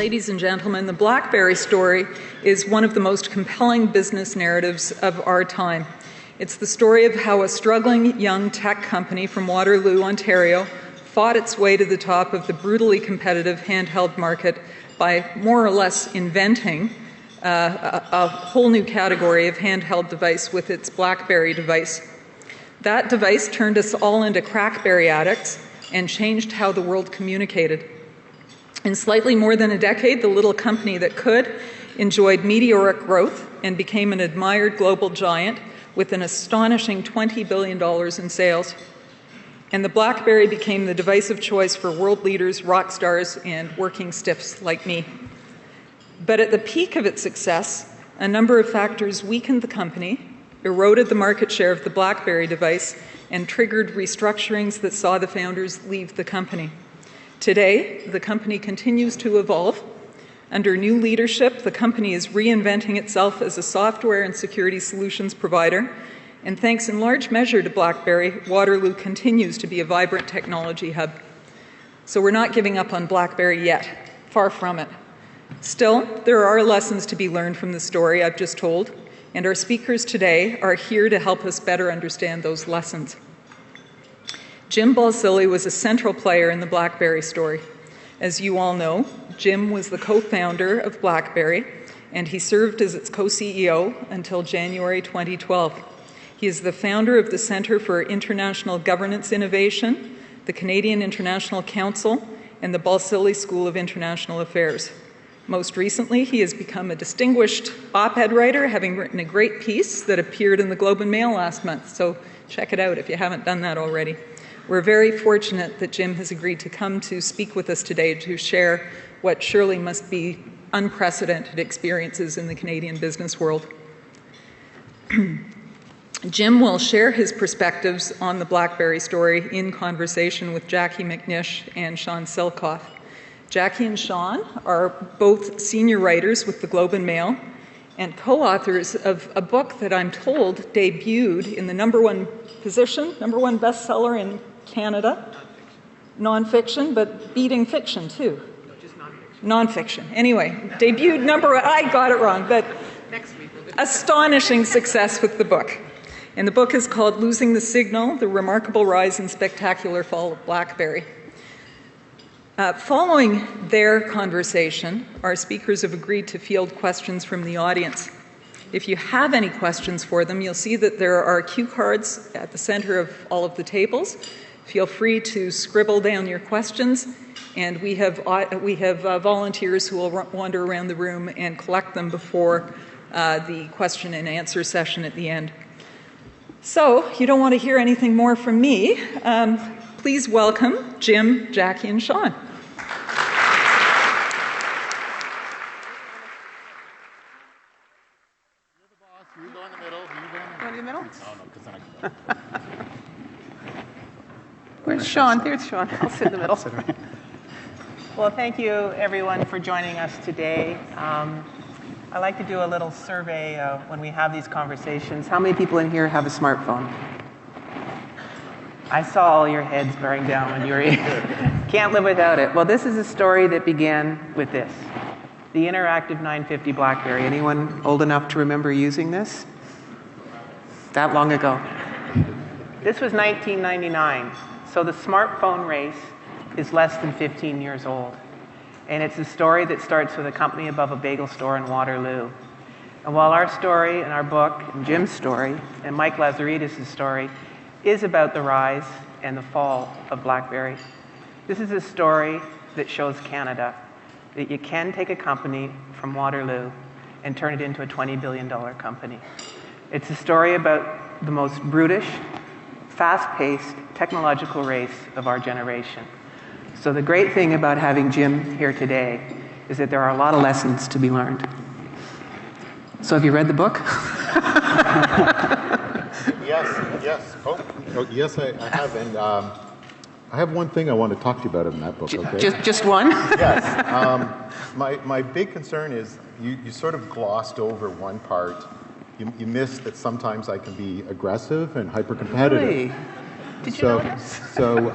Ladies and gentlemen, the Blackberry story is one of the most compelling business narratives of our time. It's the story of how a struggling young tech company from Waterloo, Ontario, fought its way to the top of the brutally competitive handheld market by more or less inventing a whole new category of handheld device with its Blackberry device. That device turned us all into crackberry addicts and changed how the world communicated. In slightly more than a decade, the little company that could enjoyed meteoric growth and became an admired global giant with an astonishing $20 billion in sales. And the Blackberry became the device of choice for world leaders, rock stars, and working stiffs like me. But at the peak of its success, a number of factors weakened the company, eroded the market share of the Blackberry device, and triggered restructurings that saw the founders leave the company. Today, the company continues to evolve. Under new leadership, the company is reinventing itself as a software and security solutions provider, and thanks in large measure to Blackberry, Waterloo continues to be a vibrant technology hub. So we're not giving up on Blackberry yet, far from it. Still, there are lessons to be learned from the story I've just told, and our speakers today are here to help us better understand those lessons. Jim Balsillie was a central player in the Blackberry story. As you all know, Jim was the co-founder of Blackberry, and he served as its co-CEO until January 2012. He is the founder of the Centre for International Governance Innovation, the Canadian International Council, and the Balsillie School of International Affairs. Most recently, he has become a distinguished op-ed writer, having written a great piece that appeared in the Globe and Mail last month, so check it out if you haven't done that already. We're very fortunate that Jim has agreed to come to speak with us today to share what surely must be unprecedented experiences in the Canadian business world. Jim will share his perspectives on the Blackberry story in conversation with Jacqui McNish and Sean Silcoff. Jacqui and Sean are both senior writers with the Globe and Mail and co-authors of a book that I'm told debuted in the number one bestseller in Canada, nonfiction, but beating fiction too. No, just nonfiction. Nonfiction. Anyway, debuted number one. I got it wrong, but Next week we'll astonishing success with the book. And the book is called Losing the Signal, The Remarkable Rise and Spectacular Fall of Blackberry. Following their conversation, our speakers have agreed to field questions from the audience. If you have any questions for them, you'll see that there are cue cards at the center of all of the tables. Feel free to scribble down your questions, and we have volunteers who will wander around the room and collect them before the question and answer session at the end. So, you don't want to hear anything more from me. Please welcome Jim, Jacqui, and Sean. Where's Sean? There's Sean. I'll sit in the middle. Well, thank you, everyone, for joining us today. I like to do a little survey when we have these conversations. How many people in here have a smartphone? I saw all your heads bearing down when you were Can't live without it. Well, this is a story that began with this. The interactive 950 Blackberry. Anyone old enough to remember using this? That long ago. This was 1999. So the smartphone race is less than 15 years old. And it's a story that starts with a company above a bagel store in Waterloo. And while our story and our book, and Jim's story, and Mike Lazaridis' story, is about the rise and the fall of Blackberry, this is a story that shows Canada, that you can take a company from Waterloo and turn it into a $20 billion company. It's a story about the most brutish, fast-paced, technological race of our generation. So the great thing about having Jim here today is that there are a lot of lessons to be learned. So have you read the book? Yes. Oh, yes, I have. And I have one thing I want to talk to you about in that book, okay? Just one? Yes. My big concern is you sort of glossed over one part. You missed that sometimes I can be aggressive and hyper-competitive. Really? Did you know this? So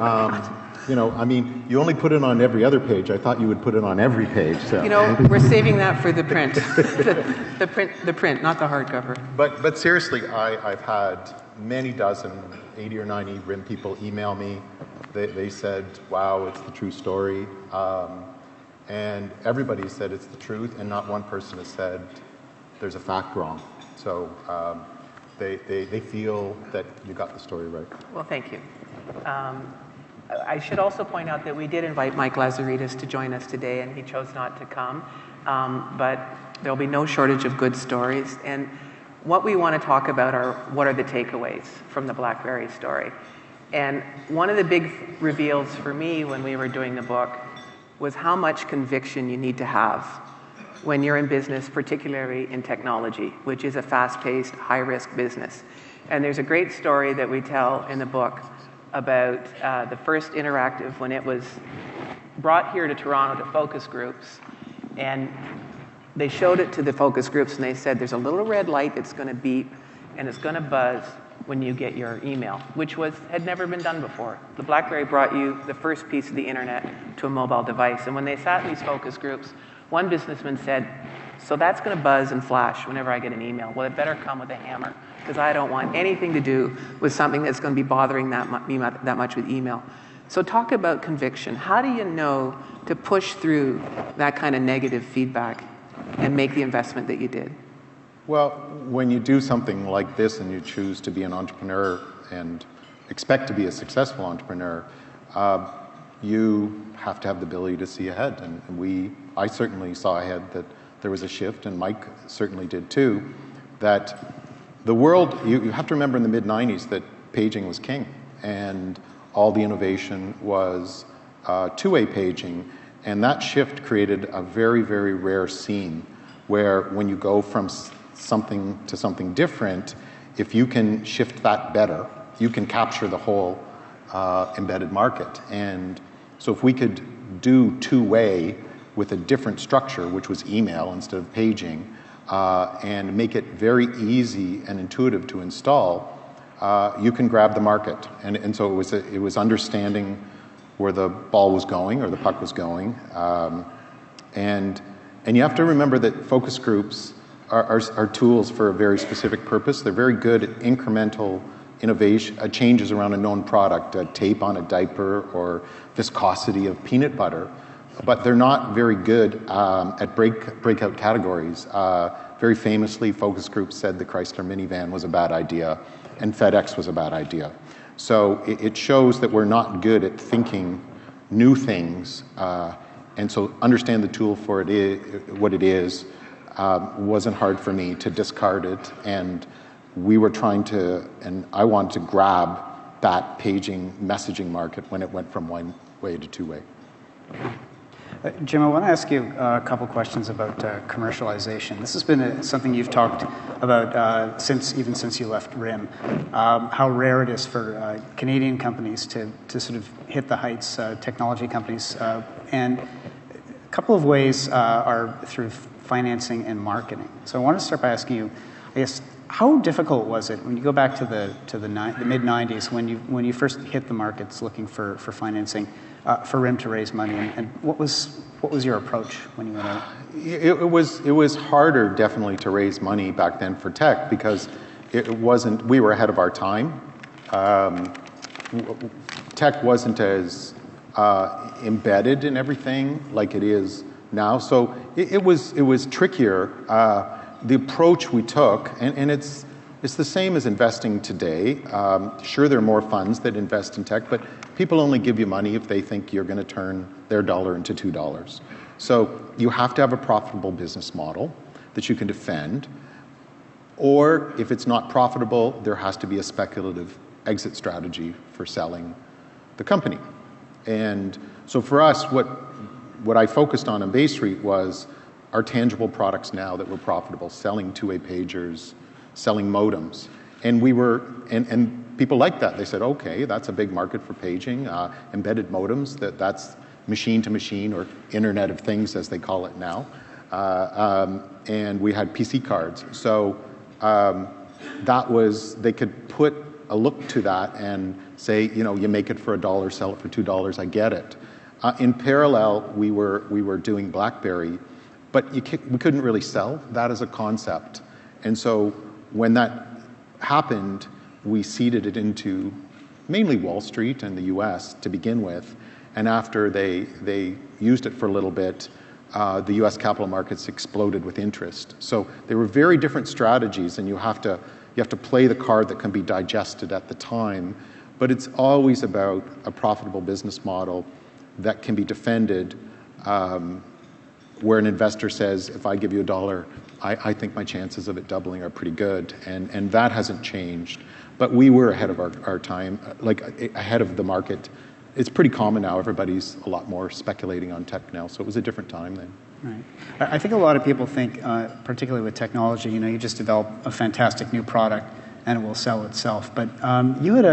You know, I mean, you only put it on every other page. I thought you would put it on every page. So. You know, we're saving that for the print. the print, not the hardcover. But seriously, I've had many dozen, 80 or 90 RIM people email me. They said, wow, it's the true story. And everybody said it's the truth, and not one person has said there's a fact wrong. So they feel that you got the story right. Well, thank you. I should also point out that we did invite Mike Lazaridis to join us today, and he chose not to come. But there'll be no shortage of good stories. And what we want to talk about are what are the takeaways from the Blackberry story. And one of the big reveals for me when we were doing the book was how much conviction you need to have when you're in business, particularly in technology, which is a fast-paced, high-risk business. And there's a great story that we tell in the book about the first interactive when it was brought here to Toronto to focus groups. And they showed it to the focus groups and they said, there's a little red light that's going to beep and it's going to buzz when you get your email, which had never been done before. The BlackBerry brought you the first piece of the internet to a mobile device. And when they sat in these focus groups, one businessman said, so that's going to buzz and flash whenever I get an email. Well, it better come with a hammer, because I don't want anything to do with something that's going to be bothering me that much with email. So talk about conviction. How do you know to push through that kind of negative feedback and make the investment that you did? Well, when you do something like this and you choose to be an entrepreneur and expect to be a successful entrepreneur, you have to have the ability to see ahead. And I certainly saw ahead that there was a shift, and Mike certainly did too, that the world, you have to remember in the mid-90s that paging was king, and all the innovation was two-way paging, and that shift created a very, very rare scene where when you go from something to something different, if you can shift that better, you can capture the whole embedded market. And so if we could do two-way with a different structure, which was email instead of paging, and make it very easy and intuitive to install, you can grab the market. And so it was understanding where the ball was going or the puck was going. And you have to remember that focus groups are tools for a very specific purpose. They're very good at incremental innovation, changes around a known product, a tape on a diaper or viscosity of peanut butter. But they're not very good at breakout categories. Very famously, focus groups said the Chrysler minivan was a bad idea and FedEx was a bad idea. So it shows that we're not good at thinking new things. And so understand the tool for what it is wasn't hard for me to discard it. And we were trying to, and I wanted to grab that paging messaging market when it went from one way to two-way. Jim, I want to ask you a couple questions about commercialization. This has been something you've talked about since you left RIM, how rare it is for Canadian companies to sort of hit the heights, technology companies. And a couple of ways are through financing and marketing. So I want to start by asking you, I guess, how difficult was it when you go back to the mid-90s when you first hit the markets looking for financing for RIM to raise money, and what was your approach when you went out? It was harder definitely to raise money back then for tech because we were ahead of our time. Tech wasn't as embedded in everything like it is now, so it was trickier. The approach we took, and it's the same as investing today. Sure, there are more funds that invest in tech, but people only give you money if they think you're going to turn their dollar into $2. So you have to have a profitable business model that you can defend, or if it's not profitable, there has to be a speculative exit strategy for selling the company. And so for us, what I focused on Bay Street was our tangible products now that were profitable, selling two-way pagers, selling modems. And and people liked that. They said, okay, that's a big market for paging, embedded modems, that's machine to machine or Internet of Things as they call it now. And we had PC cards. So they could put a look to that and say, you know, you make it for $1, sell it for $2, I get it. In parallel, we were doing Blackberry, but we couldn't really sell that as a concept. And so when that happened, we seeded it into mainly Wall Street and the US to begin with. And after they used it for a little bit, the US capital markets exploded with interest. So they were very different strategies, and you have to play the card that can be digested at the time. But it's always about a profitable business model that can be defended, where an investor says, if I give you $1, I think my chances of it doubling are pretty good. And that hasn't changed. But we were ahead of our time, like ahead of the market. It's pretty common now. Everybody's a lot more speculating on tech now. So it was a different time then. Right. I think a lot of people think, particularly with technology, you know, you just develop a fantastic new product and it will sell itself. But you had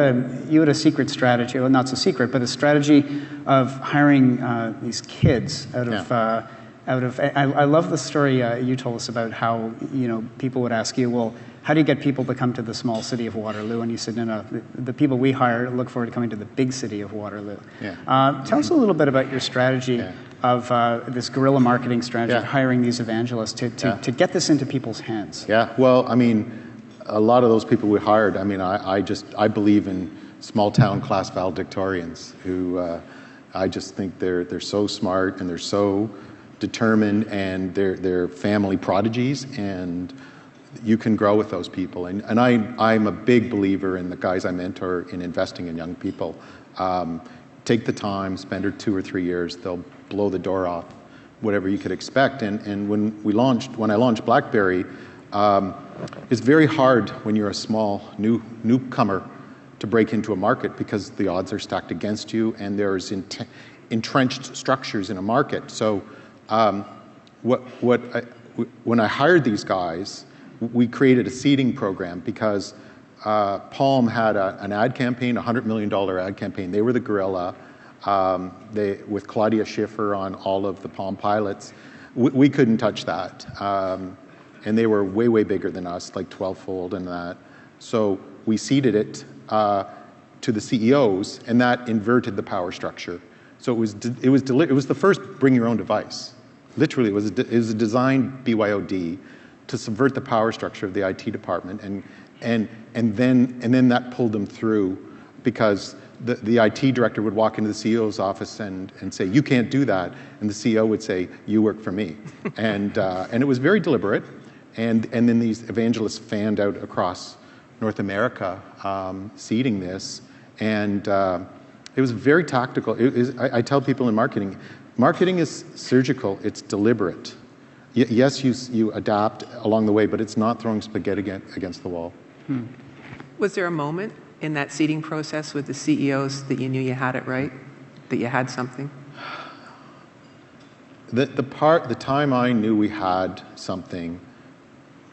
a secret strategy, well, not so secret, but a strategy of hiring these kids out of. I love the story you told us about how, you know, people would ask you, well, how do you get people to come to the small city of Waterloo? And you said, no, the people we hire look forward to coming to the big city of Waterloo. Yeah. Tell us a little bit about your strategy of this guerrilla marketing strategy of hiring these evangelists to get this into people's hands. Yeah, well, I mean, a lot of those people we hired, I mean, I believe in small town class valedictorians who I just think they're so smart and they're so determined and they're family prodigies, and you can grow with those people. And I'm a big believer in the guys I mentor in investing in young people. Take the time, spend 2 or 3 years, they'll blow the door off whatever you could expect. And when I launched Blackberry, it's very hard when you're a small newcomer to break into a market because the odds are stacked against you and there's entrenched structures in a market. So when I hired these guys, we created a seeding program because Palm had an ad campaign, a $100 million ad campaign. They were the guerrilla. With Claudia Schiffer on all of the Palm pilots. We couldn't touch that. And they were way, way bigger than us, like 12-fold and that. So we seeded it to the CEOs, and that inverted the power structure. So it was the first bring your own device. Literally, it was a designed BYOD to subvert the power structure of the IT department, and then that pulled them through, because the IT director would walk into the CEO's office and say, you can't do that, and the CEO would say, you work for me. And it was very deliberate, and then these evangelists fanned out across North America, seeding this, and it was very tactical. I tell people in marketing is surgical, it's deliberate. Yes, you adapt along the way, but it's not throwing spaghetti against the wall. Was there a moment in that seeding process with the CEOs that you knew you had it right, that you had something? The time I knew we had something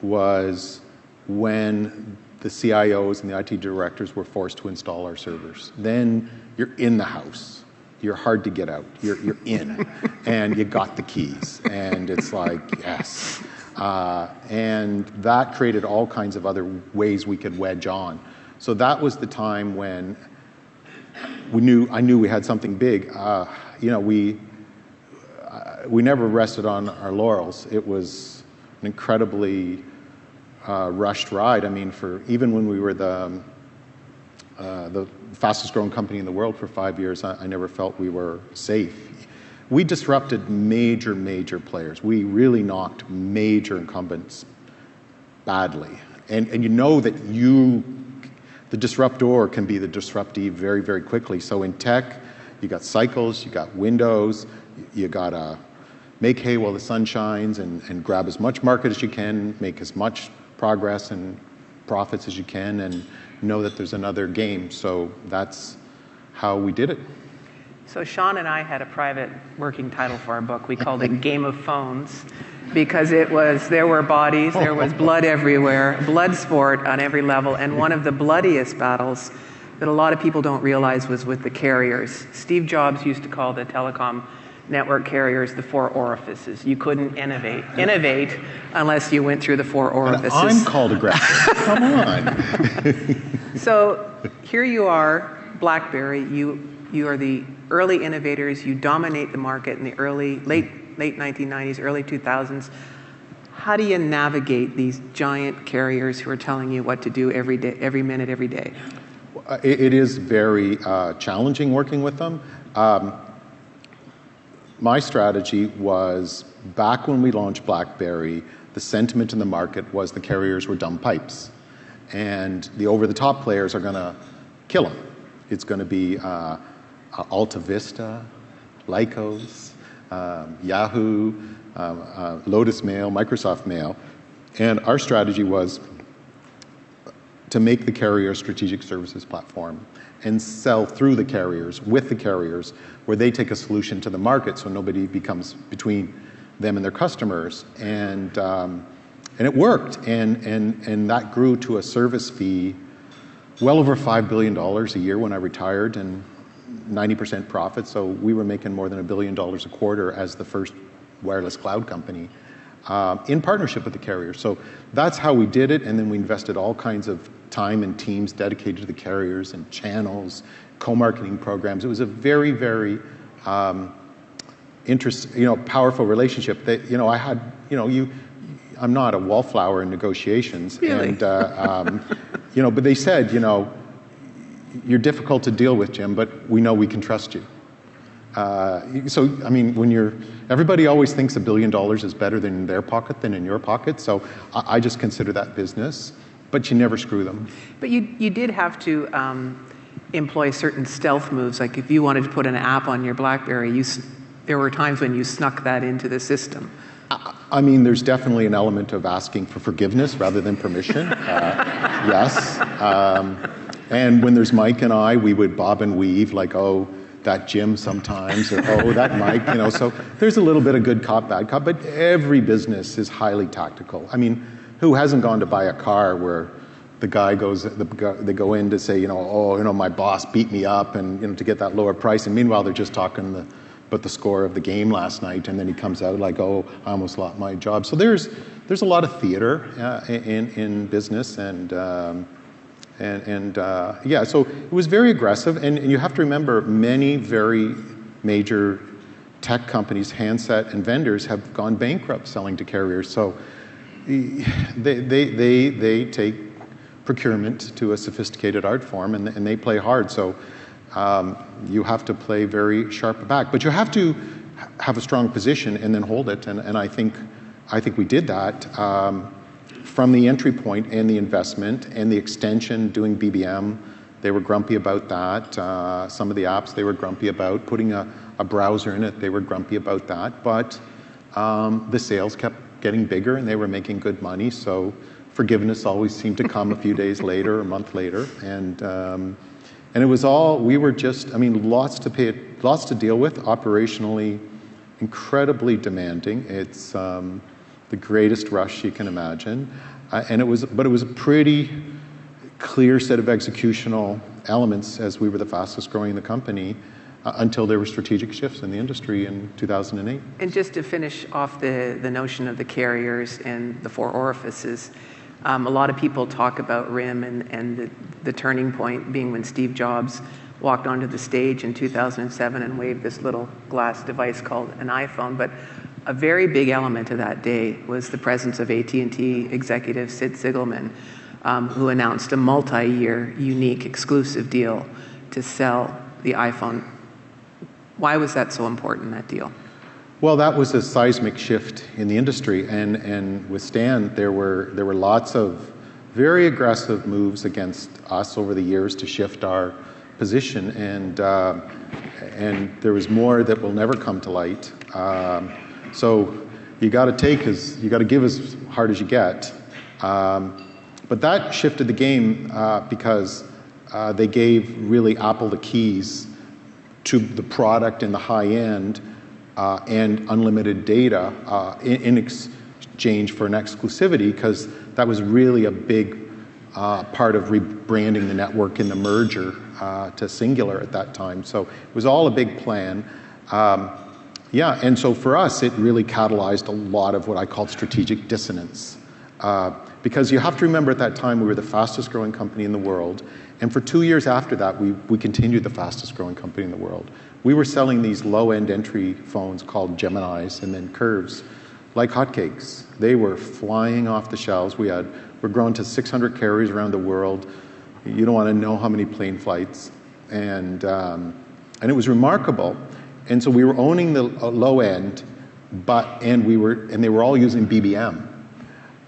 was when the CIOs and the IT directors were forced to install our servers. Then you're in the house. You're hard to get out. You're in, and you got the keys, and it's like, yes. And that created all kinds of other ways we could wedge on. So that was the time when I knew we had something big. We never rested on our laurels. It was an incredibly rushed ride. I mean, even when we were the fastest growing company in the world for 5 years, I never felt we were safe. We disrupted major players. We really knocked major incumbents badly. And you know that the disruptor can be the disruptee very, very quickly. So in tech, you got cycles, you got windows, you gotta make hay while the sun shines and grab as much market as you can, make as much progress and profits as you can, and know that there's another game. So that's how we did it. So Sean and I had a private working title for our book. We called it Game of Phones, because there were bodies, there was blood everywhere, blood sport on every level, and one of the bloodiest battles that a lot of people don't realize was with the carriers. Steve Jobs used to call the telecom network carriers, the four orifices. You couldn't innovate unless you went through the four orifices. And I'm called aggressive. Come on. So here you are, BlackBerry. You are the early innovators. You dominate the market in the late 1990s, early 2000s. How do you navigate these giant carriers who are telling you what to do every day, every minute, every day? It is very challenging working with them. My strategy was, back when we launched BlackBerry, the sentiment in the market was the carriers were dumb pipes. And the over-the-top players are going to kill them. It's going to be Alta Vista, Lycos, Yahoo, Lotus Mail, Microsoft Mail. And our strategy was to make the carrier a strategic services platform and sell through the carriers, with the carriers, where they take a solution to the market so nobody becomes between them and their customers. And it worked. And that grew to a service fee well over $5 billion a year when I retired, and 90% profit. So we were making more than $1 billion a quarter as the first wireless cloud company in partnership with the carriers. So that's how we did it. And then we invested all kinds of time and teams dedicated to the carriers and channels, co-marketing programs. It was a very, very powerful relationship that, I had, I'm not a wallflower in negotiations. Really? And, but they said, you're difficult to deal with, Jim, but we know we can trust you. So, I mean, everybody always thinks $1 billion is better than in their pocket than in your pocket. So I just consider that business, but you never screw them. But you did have to employ certain stealth moves. Like if you wanted to put an app on your BlackBerry, there were times when you snuck that into the system. I mean, there's definitely an element of asking for forgiveness rather than permission. Yes. And when there's Mike and I, we would bob and weave like, oh, that Jim sometimes, or oh, that Mike, so there's a little bit of good cop, bad cop, but every business is highly tactical. I mean, who hasn't gone to buy a car where the guy they go in to say, my boss beat me up and, to get that lower price, and meanwhile they're just talking about the score of the game last night, and then he comes out like, oh, I almost lost my job. So there's a lot of theater in business, so it was very aggressive, and you have to remember many very major tech companies, handset and vendors, have gone bankrupt selling to carriers. So they take procurement to a sophisticated art form, and they play hard. So you have to play very sharp back, but you have to have a strong position and then hold it. And I think we did that. From the entry point and the investment and the extension, doing BBM, they were grumpy about that. Some of the apps they were grumpy about. Putting a browser in it, they were grumpy about that. But the sales kept getting bigger and they were making good money. So forgiveness always seemed to come a few days later, a month later. And it was all, we were just, lots to deal with, operationally incredibly demanding. It's the greatest rush you can imagine. But it was a pretty clear set of executional elements as we were the fastest growing in the company until there were strategic shifts in the industry in 2008. And just to finish off the notion of the carriers and the four orifices, a lot of people talk about RIM and the turning point being when Steve Jobs walked onto the stage in 2007 and waved this little glass device called an iPhone. But a very big element of that day was the presence of AT&T executive Sid Sigelman, who announced a multi-year, unique, exclusive deal to sell the iPhone. Why was that so important, that deal? Well, that was a seismic shift in the industry, and with Stan, there were lots of very aggressive moves against us over the years to shift our position, and there was more that will never come to light. So you got to give as hard as you get. But that shifted the game because they gave really Apple the keys to the product in the high end and unlimited data in exchange for an exclusivity, because that was really a big part of rebranding the network in the merger to Singular at that time. So it was all a big plan. Yeah, and so for us, it really catalyzed a lot of what I called strategic dissonance. Because you have to remember at that time we were the fastest growing company in the world, and for 2 years after that, we continued the fastest growing company in the world. We were selling these low-end entry phones called Geminis and then Curves like hotcakes. They were flying off the shelves. We're growing to 600 carriers around the world. You don't want to know how many plane flights, and it was remarkable. And so we were owning the low end, and they were all using BBM.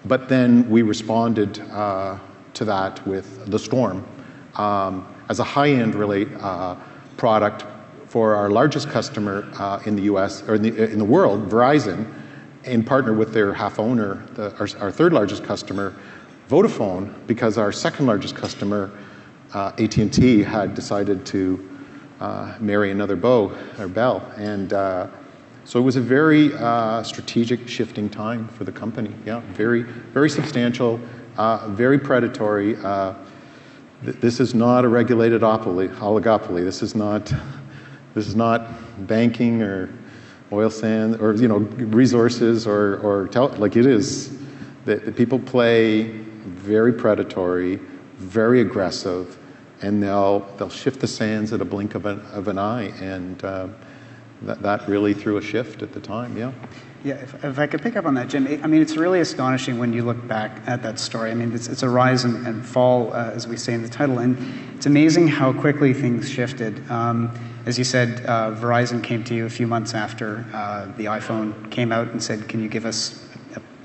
But then we responded to that with the Storm as a high-end product for our largest customer in the U.S. or in the world, Verizon, in partner with their half owner, our third largest customer, Vodafone, because our second largest customer, AT&T, had decided to marry another Bell, and so it was a very strategic shifting time for the company. Yeah, very, very substantial, very predatory. This is not a regulated oligopoly. This is not banking or oil sands or resources like it is. The people play very predatory, very aggressive, and they'll shift the sands at a blink of an eye, and that really threw a shift at the time. Yeah. Yeah, if I could pick up on that, Jim, I mean, it's really astonishing when you look back at that story. I mean, it's a rise and fall, as we say in the title, and it's amazing how quickly things shifted. As you said, Verizon came to you a few months after the iPhone came out and said, can you give us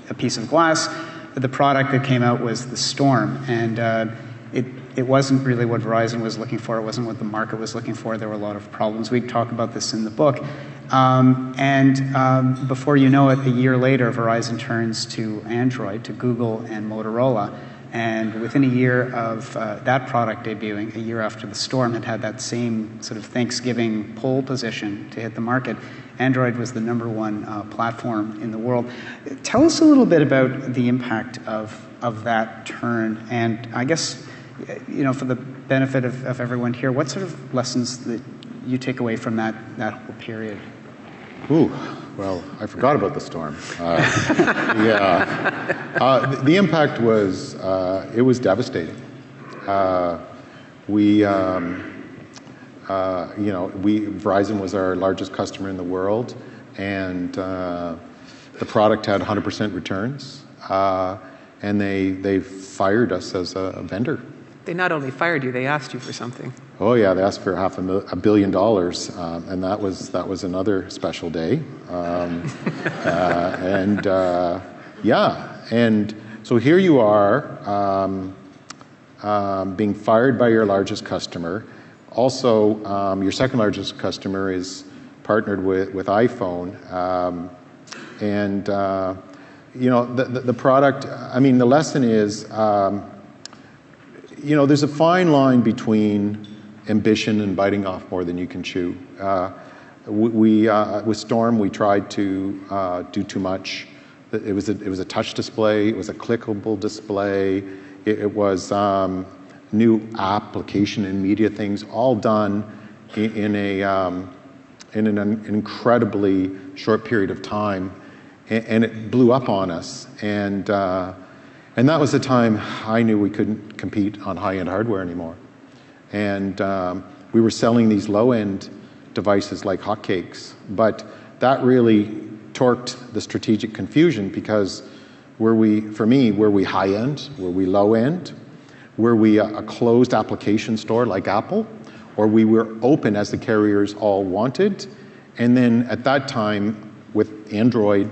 a piece of glass? The product that came out was the Storm, and it wasn't really what Verizon was looking for. It wasn't what the market was looking for. There were a lot of problems. We talk about this in the book. Before you know it, a year later, Verizon turns to Android, to Google and Motorola. And within a year of that product debuting, a year after the Storm had that same sort of Thanksgiving pole position to hit the market, Android was the #1 platform in the world. Tell us a little bit about the impact of that turn, and I guess, for the benefit of everyone here, what sort of lessons that you take away from that whole period? Ooh, well, I forgot about the Storm. Yeah, the impact was it was devastating. Verizon was our largest customer in the world, and the product had 100% returns, and they fired us as a vendor. They not only fired you, they asked you for something. Oh yeah, they asked for $500 million, and that was another special day. And so here you are, being fired by your largest customer. Also, your second largest customer is partnered with iPhone, the product. I mean, the lesson is, there's a fine line between ambition and biting off more than you can chew. With Storm, we tried to do too much. It was a touch display. It was a clickable display. It was new application and media things, all done in an incredibly short period of time, and it blew up on us. And that was the time I knew we couldn't compete on high-end hardware anymore. And we were selling these low-end devices like hotcakes, but that really torqued the strategic confusion, because were we high-end? Were we low-end? Were we a closed application store like Apple? Or we were open as the carriers all wanted? And then at that time, with Android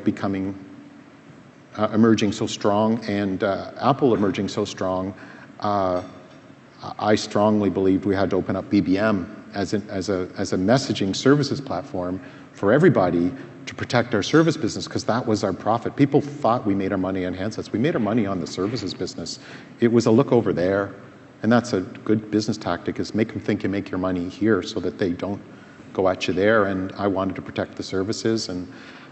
emerging so strong, and Apple emerging so strong, I strongly believed we had to open up BBM as a messaging services platform for everybody to protect our service business, because that was our profit. People thought we made our money on handsets. We made our money on the services business. It was a look over there, and that's a good business tactic, is make them think you make your money here so that they don't go at you there. And I wanted to protect the services, and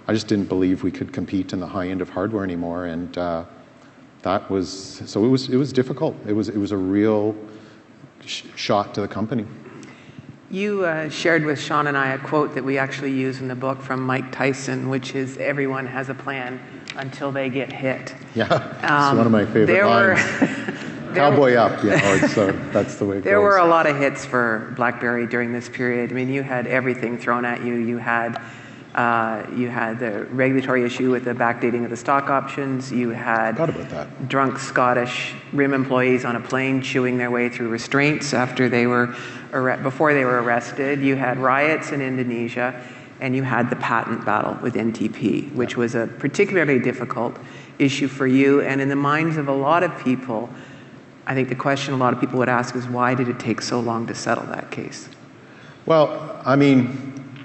I just didn't believe we could compete in the high end of hardware anymore. And it was difficult. It was a real shot to the company. You shared with Sean and I a quote that we actually use in the book from Mike Tyson, which is, everyone has a plan until they get hit. Yeah, it's one of my favorite lines. Cowboy up, so that's the way it goes. There were a lot of hits for BlackBerry during this period. I mean, you had everything thrown at you. You had the regulatory issue with the backdating of the stock options. You had drunk Scottish RIM employees on a plane chewing their way through restraints after they were before they were arrested. You had riots in Indonesia, and you had the patent battle with NTP, which was a particularly difficult issue for you. And in the minds of a lot of people, I think the question a lot of people would ask is, why did it take so long to settle that case? Well, I mean,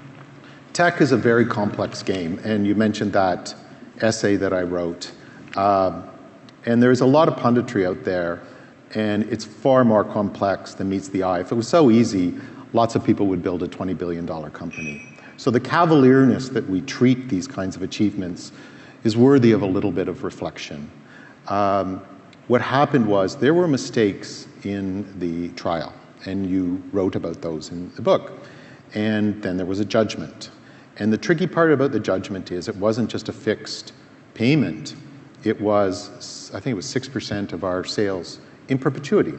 tech is a very complex game, and you mentioned that essay that I wrote. And there's a lot of punditry out there, and it's far more complex than meets the eye. If it was so easy, lots of people would build a $20 billion company. So the cavalierness that we treat these kinds of achievements is worthy of a little bit of reflection. What happened was there were mistakes in the trial, and you wrote about those in the book. And then there was a judgment. And the tricky part about the judgment is it wasn't just a fixed payment. It was, I think it was 6% of our sales in perpetuity.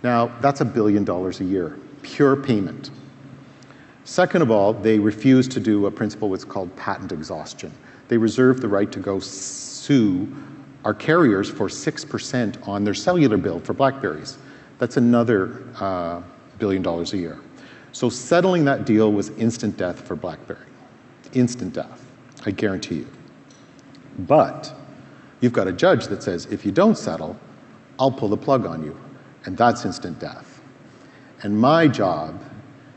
Now, that's $1 billion a year, pure payment. Second of all, they refused to do a principle what's called patent exhaustion. They reserved the right to go sue our carriers for 6% on their cellular bill for Blackberries. That's another $1 billion a year. So settling that deal was instant death for BlackBerry. Instant death, I guarantee you. But you've got a judge that says, if you don't settle, I'll pull the plug on you. And that's instant death. And my job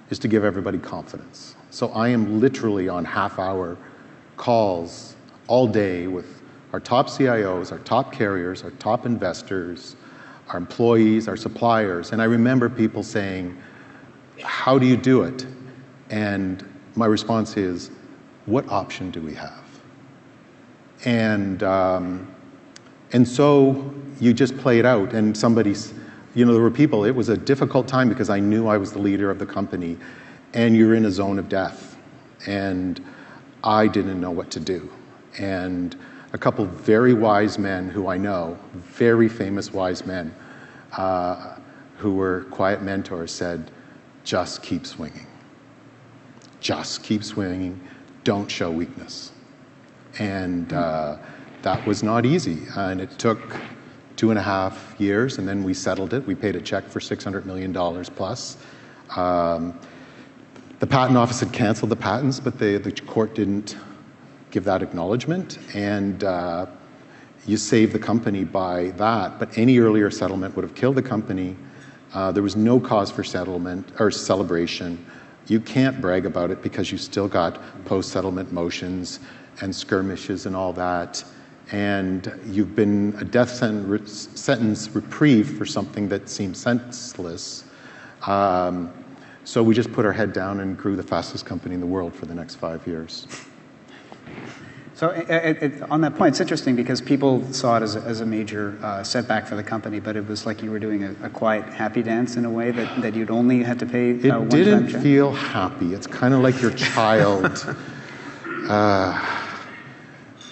is to give everybody confidence. So I am literally on half-hour calls all day with our top CIOs, our top carriers, our top investors, our employees, our suppliers. And I remember people saying, how do you do it? And my response is, what option do we have? And so you just play it out. And somebody's, there were people, it was a difficult time because I knew I was the leader of the company, and you're in a zone of death. And I didn't know what to do. And a couple very wise men who I know, very famous wise men, who were quiet mentors, said, just keep swinging. Just keep swinging. Don't show weakness. And that was not easy. And it took 2.5 years, and then we settled it. We paid a check for $600 million plus. The patent office had canceled the patents, but the court didn't give that acknowledgement. And you save the company by that. But any earlier settlement would have killed the company. There was no cause for settlement or celebration. You can't brag about it because you still got post-settlement motions and skirmishes and all that. And you've been a death sentence reprieve for something that seemed senseless. So we just put our head down and grew the fastest company in the world for the next 5 years. So on that point, it's interesting because people saw it as a major setback for the company, but it was like you were doing a quiet, happy dance in a way that you'd only had to pay It didn't feel happy. It's kind of like your child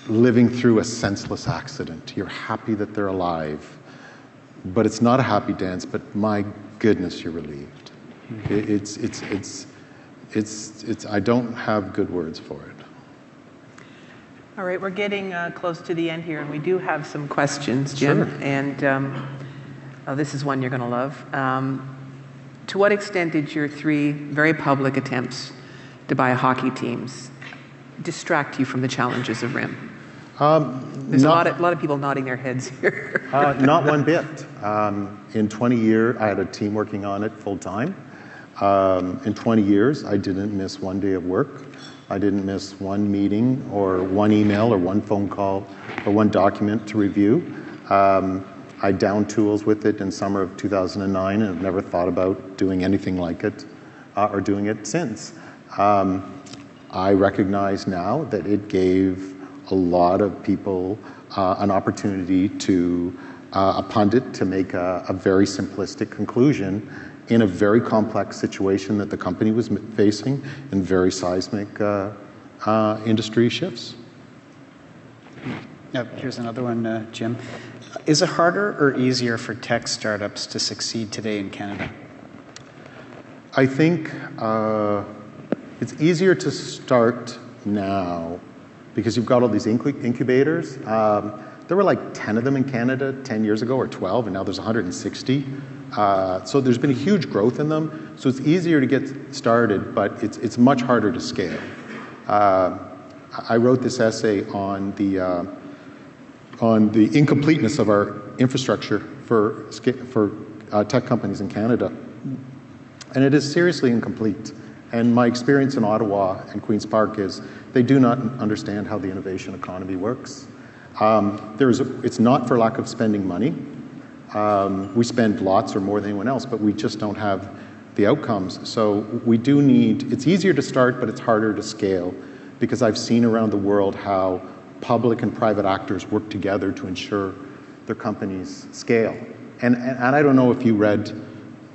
living through a senseless accident. You're happy that they're alive, but it's not a happy dance, but my goodness, you're relieved. It's I don't have good words for it. All right, we're getting close to the end here, and we do have some questions, Jim. Sure. And this is one you're going to love. To what extent did your 3 very public attempts to buy hockey teams distract you from the challenges of RIM? There's a lot of people nodding their heads here. Not one bit. In 20 years, I had a team working on it full time. In 20 years, I didn't miss one day of work. I didn't miss one meeting or one email or one phone call or one document to review. I downed tools with it in summer of 2009 and have never thought about doing anything like it or doing it since. I recognize now that it gave a lot of people an opportunity to, a pundit to make a very simplistic conclusion in a very complex situation that the company was facing and very seismic industry shifts. Now, here's another one, Jim. Is it harder or easier for tech startups to succeed today in Canada? I think it's easier to start now because you've got all these incubators. There were like 10 of them in Canada 10 years ago, or 12, and now there's 160. So there's been a huge growth in them. So it's easier to get started, but it's much harder to scale. I wrote this essay on the incompleteness of our infrastructure for tech companies in Canada. And it is seriously incomplete. And my experience in Ottawa and Queen's Park is they do not understand how the innovation economy works. It's not for lack of spending money. We spend lots or more than anyone else, but we just don't have the outcomes. So we do need, it's easier to start, but it's harder to scale, because I've seen around the world how public and private actors work together to ensure their companies scale. And I don't know if you read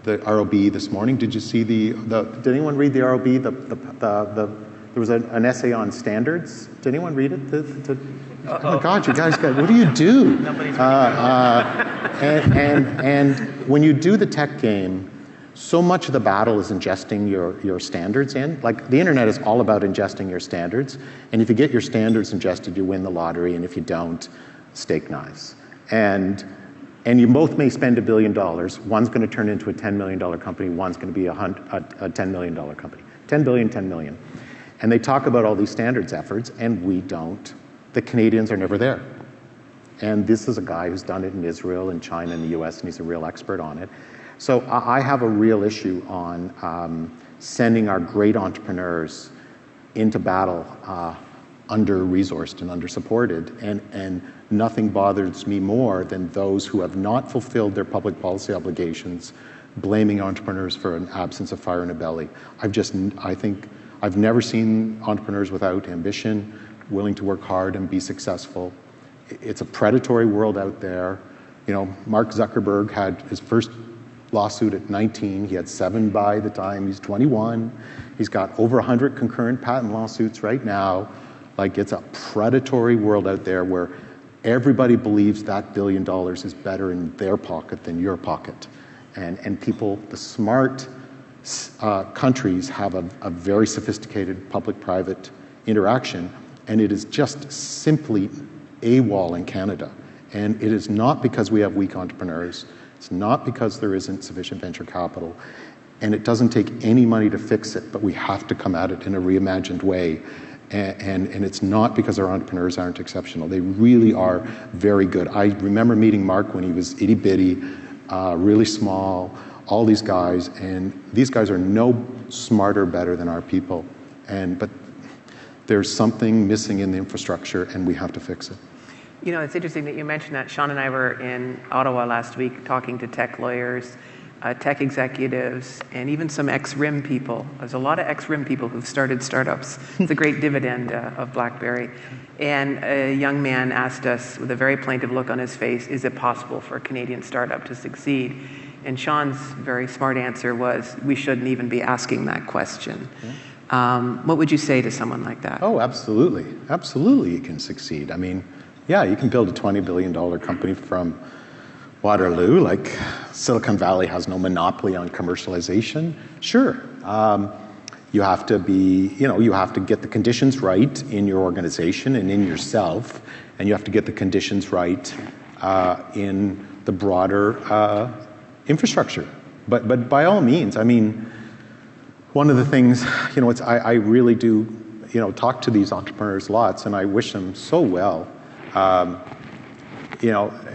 the ROB this morning. Did you see did anyone read the ROB? There was an essay on standards. Did anyone read it? Oh my God, you guys, what do you do? And when you do the tech game, so much of the battle is ingesting your standards in. Like, the internet is all about ingesting your standards. And if you get your standards ingested, you win the lottery. And if you don't, steak knives. And you both may spend $1 billion. One's going to turn into a $10 million company. One's going to be a $10 million company. 10 billion, 10 million. And they talk about all these standards efforts, and we don't. The Canadians are never there. And this is a guy who's done it in Israel and China and the US, and he's a real expert on it. So I have a real issue on sending our great entrepreneurs into battle under-resourced and under-supported. And nothing bothers me more than those who have not fulfilled their public policy obligations, blaming entrepreneurs for an absence of fire in the belly. I think I've never seen entrepreneurs without ambition, willing to work hard and be successful. It's a predatory world out there. You know, Mark Zuckerberg had his first lawsuit at 19. He had 7 by the time he's 21. He's got over 100 concurrent patent lawsuits right now. Like, it's a predatory world out there where everybody believes that $1 billion is better in their pocket than your pocket. And people, the smart countries have a very sophisticated public-private interaction, and it is just simply AWOL in Canada. And it is not because we have weak entrepreneurs. It's not because there isn't sufficient venture capital. And it doesn't take any money to fix it, but we have to come at it in a reimagined way. And it's not because our entrepreneurs aren't exceptional. They really are very good. I remember meeting Mark when he was itty-bitty, really small, all these guys, and these guys are no smarter, better than our people. But there's something missing in the infrastructure, and we have to fix it. You know, it's interesting that you mentioned that. Sean and I were in Ottawa last week talking to tech lawyers, tech executives, and even some ex-RIM people. There's a lot of ex-RIM people who've started startups. It's a great dividend of Blackberry. And a young man asked us with a very plaintive look on his face, is it possible for a Canadian startup to succeed? And Sean's very smart answer was, we shouldn't even be asking that question. Yeah. What would you say to someone like that? Oh, absolutely. Absolutely you can succeed. I mean, yeah, you can build a $20 billion company from Waterloo, like Silicon Valley has no monopoly on commercialization. Sure. You have to be, you have to get the conditions right in your organization and in yourself, and you have to get the conditions right in the broader infrastructure. But by all means, I mean, one of the things, I really do, talk to these entrepreneurs lots, and I wish them so well.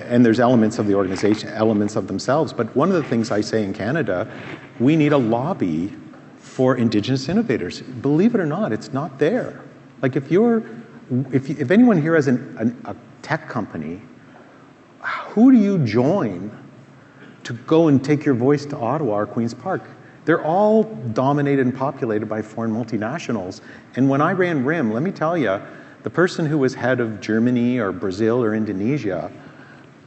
And there's elements of the organization, elements of themselves. But one of the things I say in Canada, we need a lobby for Indigenous innovators. Believe it or not, it's not there. Like, if anyone here has a tech company, who do you join to go and take your voice to Ottawa or Queen's Park? They're all dominated and populated by foreign multinationals. And when I ran RIM, let me tell you, the person who was head of Germany or Brazil or Indonesia,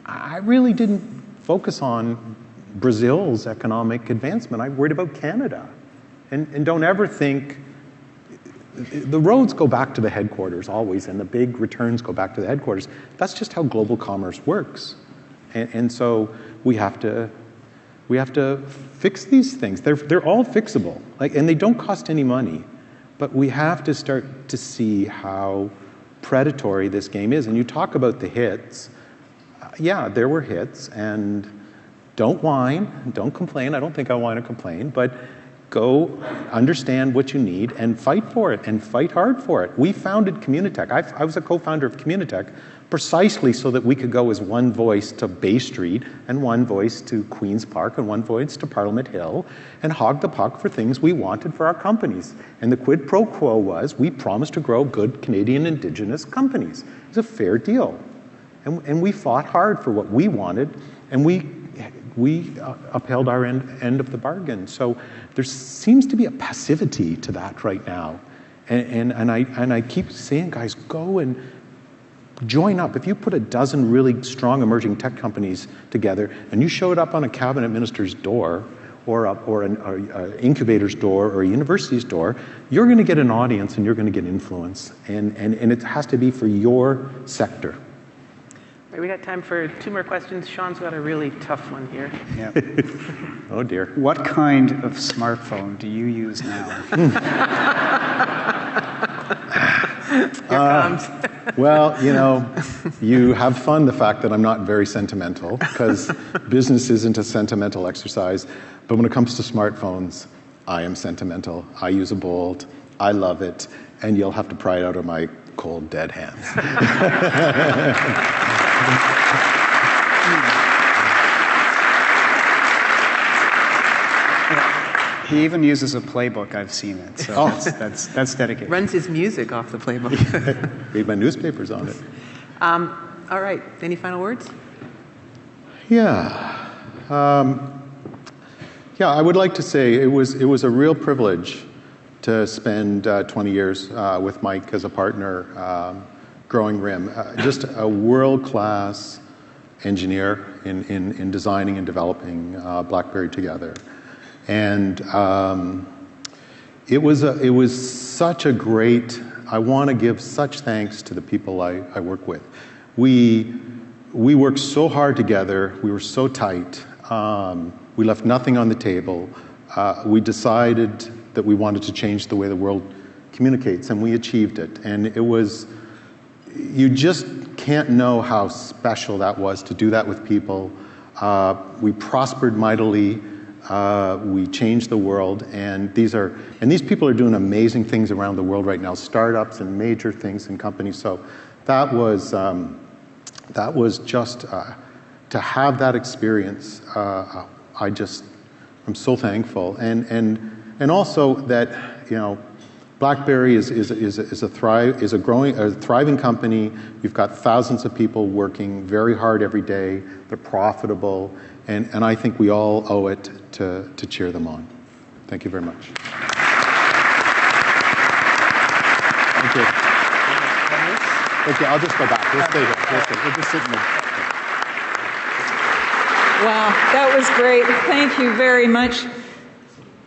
I really didn't focus on Brazil's economic advancement. I'm worried about Canada. And don't ever think, the roads go back to the headquarters always, and the big returns go back to the headquarters. That's just how global commerce works. And so we have to fix these things. They're all fixable, and they don't cost any money. But we have to start to see how predatory this game is. And you talk about the hits. Yeah, there were hits, and don't whine, don't complain. I don't think I whine or complain, but go understand what you need and fight for it, and fight hard for it. We founded Communitech. I was a co-founder of Communitech precisely so that we could go as one voice to Bay Street and one voice to Queen's Park and one voice to Parliament Hill and hog the puck for things we wanted for our companies. And the quid pro quo was we promised to grow good Canadian Indigenous companies. It was a fair deal. And we fought hard for what we wanted, and we upheld our end of the bargain. So there seems to be a passivity to that right now. And I keep saying, guys, go and join up. If you put a dozen really strong emerging tech companies together and you showed up on a cabinet minister's door or an incubator's door or a university's door, you're going to get an audience and you're going to get influence. And it has to be for your sector. All right, we got time for 2 more questions. Sean's got a really tough one here. Yeah. Oh, dear. What kind of smartphone do you use now? Here comes. Well, you have fun the fact that I'm not very sentimental, because business isn't a sentimental exercise. But when it comes to smartphones, I am sentimental. I use a Bolt. I love it. And you'll have to pry it out of my cold, dead hands. He even uses a playbook. I've seen it. So that's dedicated. Runs his music off the playbook. Read my newspapers on it. All right. Any final words? Yeah. I would like to say it was a real privilege to spend 20 years with Mike as a partner growing RIM. Just a world-class engineer in designing and developing Blackberry together. And it was such a great, I want to give such thanks to the people I work with. We worked so hard together. We were so tight. We left nothing on the table. We decided that we wanted to change the way the world communicates, and we achieved it. And it was, you just can't know how special that was to do that with people. We prospered mightily. We changed the world, and these people are doing amazing things around the world right now, startups and major things and companies. So that was just to have that experience. I'm so thankful, and also that BlackBerry is a thriving company. You've got thousands of people working very hard every day. They're profitable, and I think we all owe it to cheer them on. Thank you very much. Thank you. Okay, I'll just go back. We'll stay here. We'll just sit in there. Wow, that was great. Thank you very much.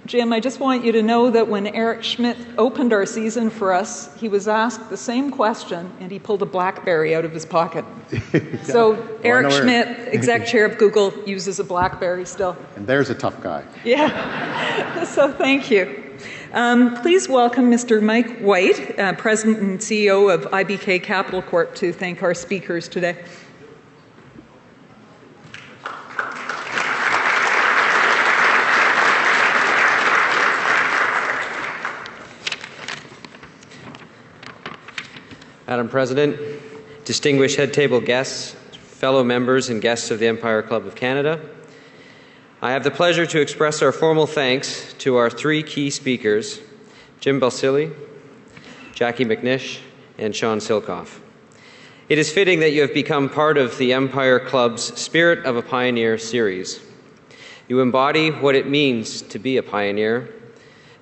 Jim, I just want you to know that when Eric Schmidt opened our season for us, he was asked the same question, and he pulled a BlackBerry out of his pocket. Yeah. So Eric Schmidt, exec chair of Google, uses a BlackBerry still. And there's a tough guy. Yeah, so thank you. Please welcome Mr. Mike White, President and CEO of IBK Capital Corp., to thank our speakers today. Madam President, distinguished head table guests, fellow members and guests of the Empire Club of Canada, I have the pleasure to express our formal thanks to our 3 key speakers, Jim Balsillie, JACQUIE McNISH, and Sean Silcoff. It is fitting that you have become part of the Empire Club's Spirit of a Pioneer series. You embody what it means to be a pioneer,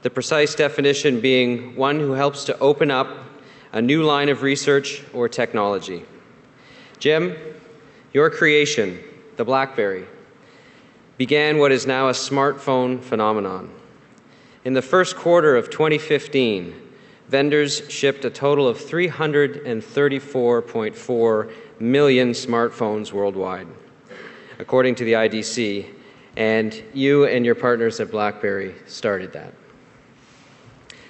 the precise definition being one who helps to open up a new line of research or technology. Jim, your creation, the BlackBerry, began what is now a smartphone phenomenon. In the first quarter of 2015, vendors shipped a total of 334.4 million smartphones worldwide, according to the IDC, and you and your partners at Blackberry started that.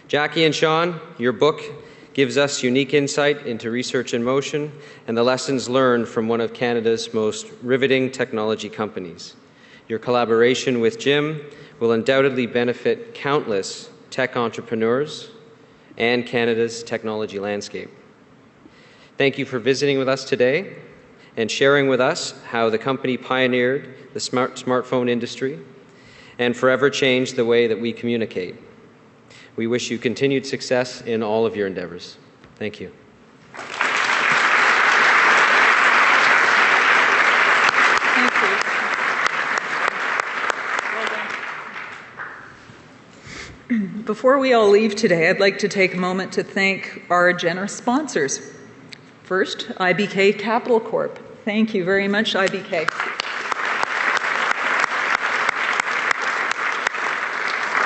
Jackie and Sean, your book gives us unique insight into research in motion and the lessons learned from one of Canada's most riveting technology companies. Your collaboration with Jim will undoubtedly benefit countless tech entrepreneurs and Canada's technology landscape. Thank you for visiting with us today and sharing with us how the company pioneered the smartphone industry and forever changed the way that we communicate. We wish you continued success in all of your endeavors. Thank you. Thank you. Well done. Before we all leave today, I'd like to take a moment to thank our generous sponsors. First, IBK Capital Corp. Thank you very much, IBK.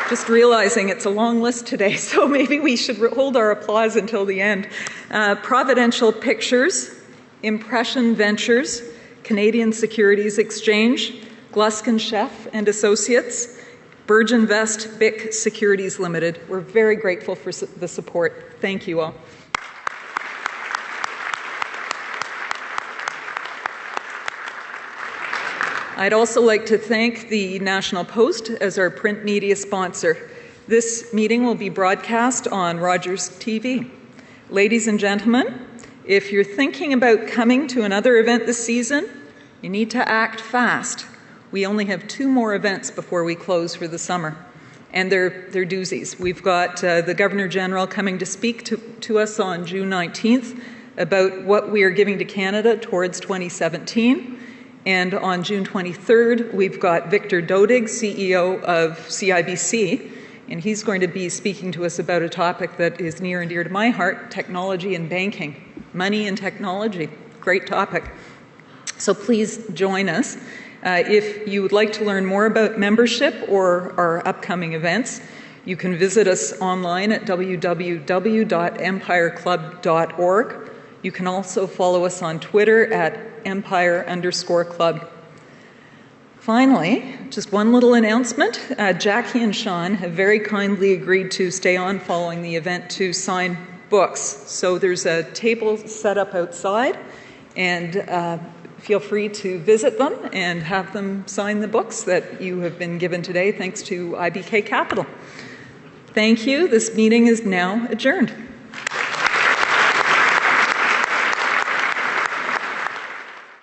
Just realizing it's a long list today, so maybe we should hold our applause until the end. Providential Pictures, Impression Ventures, Canadian Securities Exchange, Gluskin Sheff and Associates, Burginvest BIC Securities Limited. We're very grateful for the support. Thank you all. I'd also like to thank the National Post as our print media sponsor. This meeting will be broadcast on Rogers TV. Ladies and gentlemen, if you're thinking about coming to another event this season, you need to act fast. We only have 2 more events before we close for the summer, and they're doozies. We've got the Governor-General coming to speak to us on June 19th about what we are giving to Canada towards 2017. And on June 23rd, we've got Victor Dodig, CEO of CIBC, and he's going to be speaking to us about a topic that is near and dear to my heart, technology and banking. Money and technology, great topic. So please join us. If you would like to learn more about membership or our upcoming events, you can visit us online at www.empireclub.org. You can also follow us on Twitter at Empire_Club. Finally, just one little announcement. Jackie and Sean have very kindly agreed to stay on following the event to sign books. So there's a table set up outside, and feel free to visit them and have them sign the books that you have been given today, thanks to IBK Capital. Thank you. This meeting is now adjourned.